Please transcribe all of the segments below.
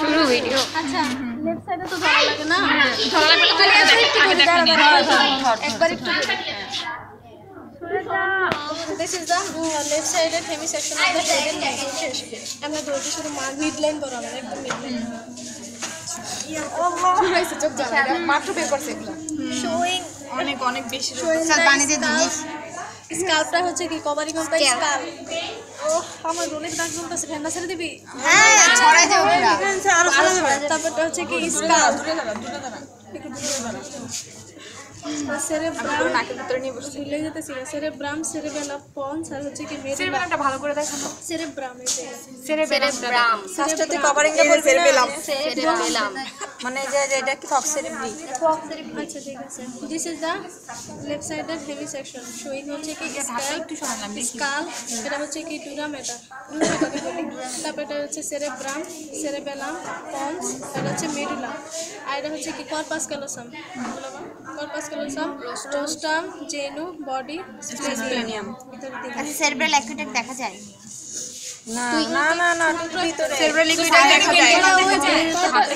শুরু ভিডিও। আচ্ছা লেফট সাইডে তো ধরা লাগে না, ধরা লাগবে তো একবার একটু This is the left sided hemisection of the head and neck. আমরা ধরতে শুরু মিড লাইন বরাবর একদম মিড লাইন। আল্লাহ হইছে চোখ জ্বালা মাত্র বের করছে এগুলো। শোয়িং অনেক অনেক বেশি স্যার বানিয়ে জিনিস। স্কাল্পটা হচ্ছে কি কভারিং অফ দ্য স্কাল্প। ওহ আমার রোলের দাগ জ্বলতেছে, ঠান্ডা ছেড়ে দিবি? হ্যাঁ ছড়াই যাবে পুরো। তারপরটা হচ্ছে কি স্কাল্প দূরে দাঁড়া একটু দূরে দাঁড়া। সেরেব্রাম নাকের ভিতরে নিয়ে বসে ভুলে যেতেছি। সেরেব্রাম, সেরেবেলাম, পন্স আর হচ্ছে কি মেরুলা। সেরেবেলামটা ভালো করে দেখানো। সেরেব্রাম এই যে সেরেবেলাম ফার্স্টে কভারিংটা বলবি না? সেরেবেলাম মানে যে এটা কি ফক্স সেরেব্রি। আচ্ছা ঠিক আছে। দিস ইজ দ্য লেফট সাইডের হেভি সেকশন শোয়িং হচ্ছে কি স্কাল, এটা হচ্ছে কি ডুরাম, এটা ডুরামটাকে বলি। তারপর এটা হচ্ছে সেরেব্রাম, সেরেবেলাম, পন্স, এটা হচ্ছে মেডুলা, আর এটা হচ্ছে কি corpus callosum. Corpus callosum, rostrum, genu, body, splenium. আচ্ছা সেরেব্রাল অ্যাকুইটেট দেখা যায় না না না না ভিতরে সেরেব্রাল অ্যাকুইটেট দেখা যায়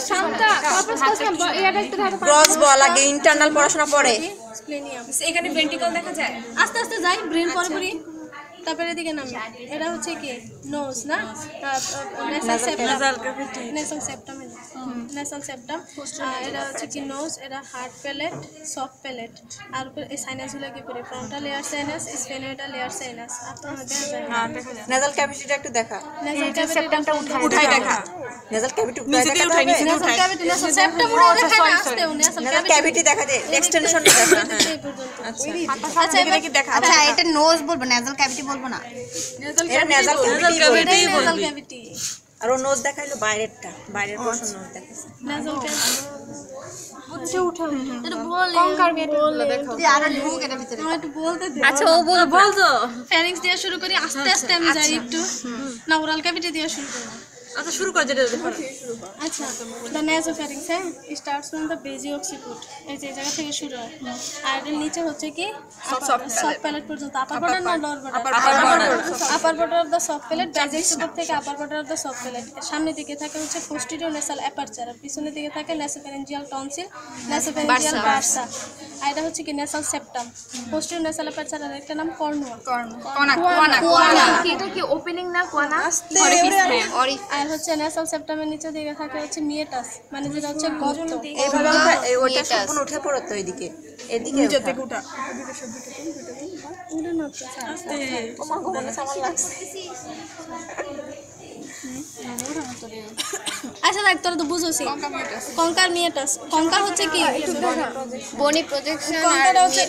শান্তা কর্পাস ক্যালোসাম এটা একটু ধারো ক্রস বল আগে ইন্টারনাল পড়াশোনা পড়ে স্প্লেনিয়াম। এখানে ভেন্ট্রিকল দেখা যায় আস্তে আস্তে যাই ব্রেন পরপরই। তারপরে এদিকে নামি, এটা হচ্ছে কি নোজ না, নেসাল সেপ্টাম, নেসাল সেপ্টাম, এটা হচ্ছে কি নোজ, এটা হার্ড প্যালেট, সফট প্যালেট, আর এই সাইনাসগুলো কি করে frontal air sinus, sphenoidal air sinus. আপনারা দেখা যায় নেজাল ক্যাভিটিটা একটু দেখা, নেসাল ক্যাভিটিটা উঠাই দেখা, নেজাল ক্যাভিটি উঠাই দেখা, নেসাল ক্যাভিটি, নেসাল সেপ্টাম উড়ে দেখা না, আসতে নেজাল ক্যাভিটি দেখা দে, এক্সটেনশনটা দেখা। আচ্ছা আচ্ছা এবার কি দেখা? আচ্ছা এটা নোজ বলবো, নেজাল ক্যাভিটি বলবো না, এটা নেজাল ক্যাভিটি ক্যাভিটি। আর ও নোজ দেখাইলো বাইরেরটা, বাইরের পোরশন নোজ দেখাইছে। নেজাল ক্যাভিটি আচ্ছা উঠাও, এটা বলে কঙ্কার মেয়েটা দেখো তুই আর ঢুক এর ভিতরে, আমার একটু বলতে দে। আচ্ছা ও বলতো ফ্যারিংস দিয়ে শুরু করি, আস্তে আস্তে আমি যাই একটু না, ওরাল ক্যাভিটি দিয়ে শুরু করব। আচ্ছা শুরু কর যেটা দেখো। আচ্ছা দ্য নাসোফ্যারিংস হ্যাঁ স্টার্টস ফ্রম দ্য বেজি অক্সিপুট, এই যে জায়গা থেকে শুরু হয়, আর এর নিচে হচ্ছে কি সফট প্যালেট পর্যন্ত, আপার বর্ডার না lower border? Upper border of the soft palate, বেজি অক্সিপুট থেকে আপার border of the soft palate. সামনের দিকে থাকে হচ্ছে পোস্টেরিয়র নেসাল অ্যাপারচার, আর পিছনের দিকে থাকে নাসোফ্যারিঞ্জিয়াল টনসিল, নাসোফ্যারিঞ্জিয়াল বার্সা, আর এটা হচ্ছে কি nasal septum. Posterior nasal aperture আর একটা নাম কর্নুয়া, কোয়ানা কি এটা কি ওপেনিং না কোয়ানা? অরিফিস। আর হচ্ছে নেসাল সেপ্টামের নিচে দিকে থাকে হচ্ছে মিয়েটাস, মানে যেটা হচ্ছে গর্ত। এইভাবে ওটা সম্পূর্ণ উঠে পড়ো তো এইদিকে, এদিকে নিচে থেকে উঠা উড়ে না তো আস্তে ও মা গো মনে সামান লাগছে। আচ্ছা দেখ তোরা তো বুঝছিস কঙ্কার মিয়েটাস। কঙ্কার হচ্ছে কি বনি প্রজেকশন, কঙ্কারটা হচ্ছে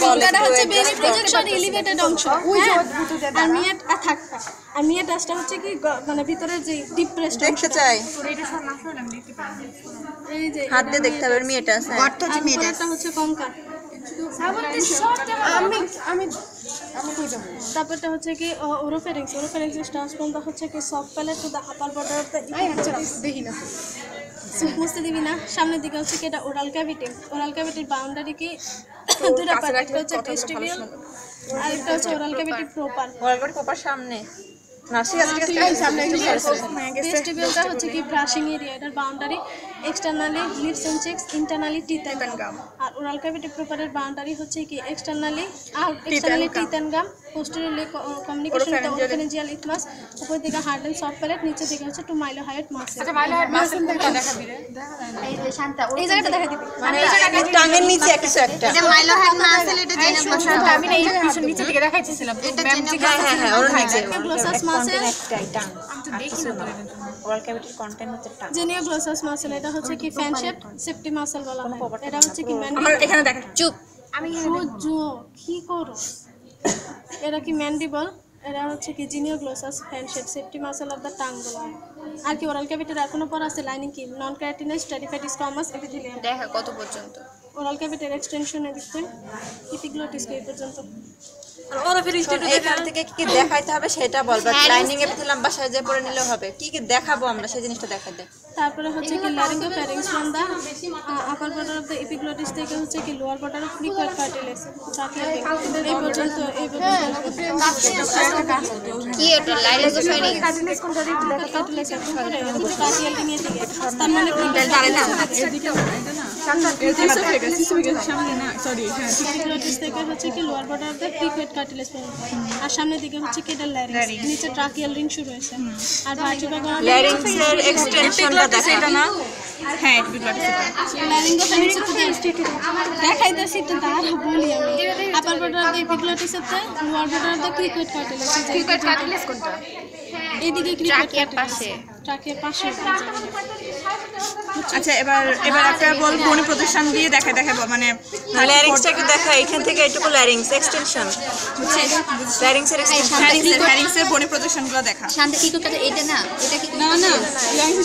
কঙ্কারটা হচ্ছে বেনি প্রজেকশন এলিভেটেড অংশ, আর মিয়েট থাক, আর মিয়েটাসটা হচ্ছে কি মানে ভিতরে যে ডিপ্রেসড দেখতে চাই, এই যে হাত দিয়ে দেখতে হবে মিয়েটাস, গর্ত হচ্ছে মিয়েটাস, এটা হচ্ছে কঙ্কার। আমি তারপরটা হচ্ছে কি oropharynx, oropharynx starts from the হচ্ছে কি soft palate to the upper border of the দেখি না মুছতে দিবি না। সামনের দিকে হচ্ছে কি এটা ওরাল ক্যাভিটি, ওরাল ক্যাভিটির বাউন্ডারি কি দুটো পার্ট, একটা হচ্ছে টেস্টিবিউল আর একটা হচ্ছে oral cavity proper. Oral cavity proper সামনে না, ঠিক আছে সামনে একটু টেস্টিবিউলটা হচ্ছে কি ব্রাশিং এরিয়া, এটার boundary externally lips and cheeks, internally teeth and gum. আর ওরাল ক্যাভিটি প্রপারের বাউন্ডারি হচ্ছে কি externally teeth and gum, posteriorly communication with the oropharyngeal isthmus, উপর দিকে হার্ড এন্ড সফট প্যালেট, নিচে দিকে হচ্ছে টু মাইলোহাইড মাসেল। আচ্ছা মাইলোহাইড মাসেল দেখাবি রে, এই যে শান্তা এই জায়গাটা দেখা দিবি, মানে টাঙ্গের নিচে কিছু একটা, এটা মাইলোহাইড মাসেল, এটা জেনে বসাতে আমি এই পিছন নিচে দিকে দেখাইছিলাম এটা জেনে, হ্যাঁ ওর নিচে গ্লোসাস মাসেল, একটাই টাং, আমি তো দেখি না ওরাল ক্যাভিটির কন্টেন্ট হচ্ছে টাং, জেনিও গ্লোসাস মাসেল, এটা হচ্ছে কি ফ্যান শেপ সেপ্টি মাসেল বলা হয়। এটা হচ্ছে কি আমার এখানে দেখা, চুপ আমি কি করো, এটা কি ম্যান্ডিবল, এটা হচ্ছে কি জিনিও গ্লোসাস ফ্যান শেপ সেপ্টি মাসেল অফ দ্য টাং বলা হয়। আর কি ওরাল ক্যাভিটির আর কোনো পর আছে লাইনিং কি নন ক্যারাটিনাইজ স্ট্র্যাটিফাইড স্কোয়ামাস এপিথেলিয়াম। দেখা কত পর্যন্ত ওরাল ক্যাভিটির এক্সটেনশনে দেখুন এপিগ্লটিস এই পর্যন্ত। আর ওরোফেরিংস এখান থেকে কি কি দেখাইতে হবে সেটা বলবা, লাইনিং এপিথেলিয়াম বাসায় যে পড়ে নিলে হবে, কি কি দেখাবো আমরা সেই জিনিসটা দেখাই দে। তারপরে হচ্ছে কি laryngopharynx from the upper border of the epiglottis থেকে হচ্ছে কি lower border of cricoid cartilage এই পর্যন্ত কি এটা লাইরিঙ্গোফ্যারিংস কার্টিলেজ কোনটা কার্টিলেজ কার্টিয়াল নিয়ে দিকে তার মানে এপিগ্লটিস থেকে হচ্ছে কি lower border of the cricoid cartilage আর সামনের দিকে হচ্ছে কি এটা ল্যারিঙ্গস নিচে ট্রাকিয়াল রিং শুরু হয়েছে আর ভার্টিব্রা ল্যারিংস এর এক্সটেনশনটা দেখা এটা না হ্যাঁ এপিগ্লটিস ল্যারিঙ্গোফ্যারিংস দেখাইতেছি তো তার বলি আমি upper border of the epiglottis এর lower border of the cricoid cartilage কোনটা এইদিকে ট্রাকিয়ার পাশে ট্রাকিয়ার পাশে আচ্ছা এবার একটা বল বনি প্রদর্শন দিয়ে দেখাবো মানে ল্যারিংসটা একটু দেখা এখান থেকে এটুকু ল্যারিংস এক্সটেনশন বুঝছিস ল্যারিংস এর এক্সটেনশন ল্যারিংস এর বনি প্রদর্শনগুলো দেখা শান্তি কি করতে এটা না এটা কি না ল্যারিংস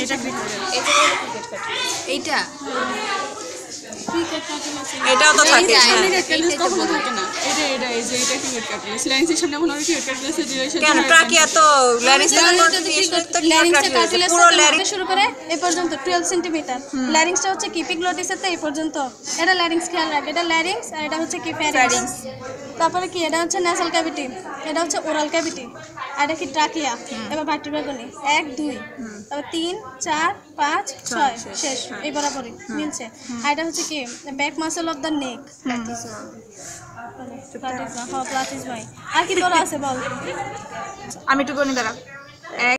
এর সামনে ক্রিকেট থাকে এটা এইটা এটাও তো থাকে কখনো থাকে না এটা এই যে এটা ক্রিকেট কাটলেস ল্যারিংসের সামনে মনে হয় ক্রিকেট কাটলেসের ডিরেকশন কেন ট্রাকিয়া তো ল্যারিংস এর কন্টিনিউশন তো ল্যারিংসটা পুরো ল্যারিংস শুরু করে এই পর্যন্ত 12 সেন্টিমিটার ল্যারিংসটা হচ্ছে কি এপিগ্লটিসের এই পর্যন্ত এটা ল্যারিংস খেয়াল রাখ এটা ল্যারিংস আর এটা হচ্ছে কি ফ্যারিংস তারপরে কি এটা হচ্ছে ন্যাসাল ক্যাভিটি এটা হচ্ছে ওরাল ক্যাভিটি আর এটা কি ট্রাকিয়া এবার ভার্টিব্রা গনি 1 2 তারপর 3 4 5 6 শেষ এই বরাবরই মিলছে আর এটা হচ্ছে কি back muscle of the neck platysma ভাই আর কি তোরা আছে বল আমি একটু গনি দাঁড়া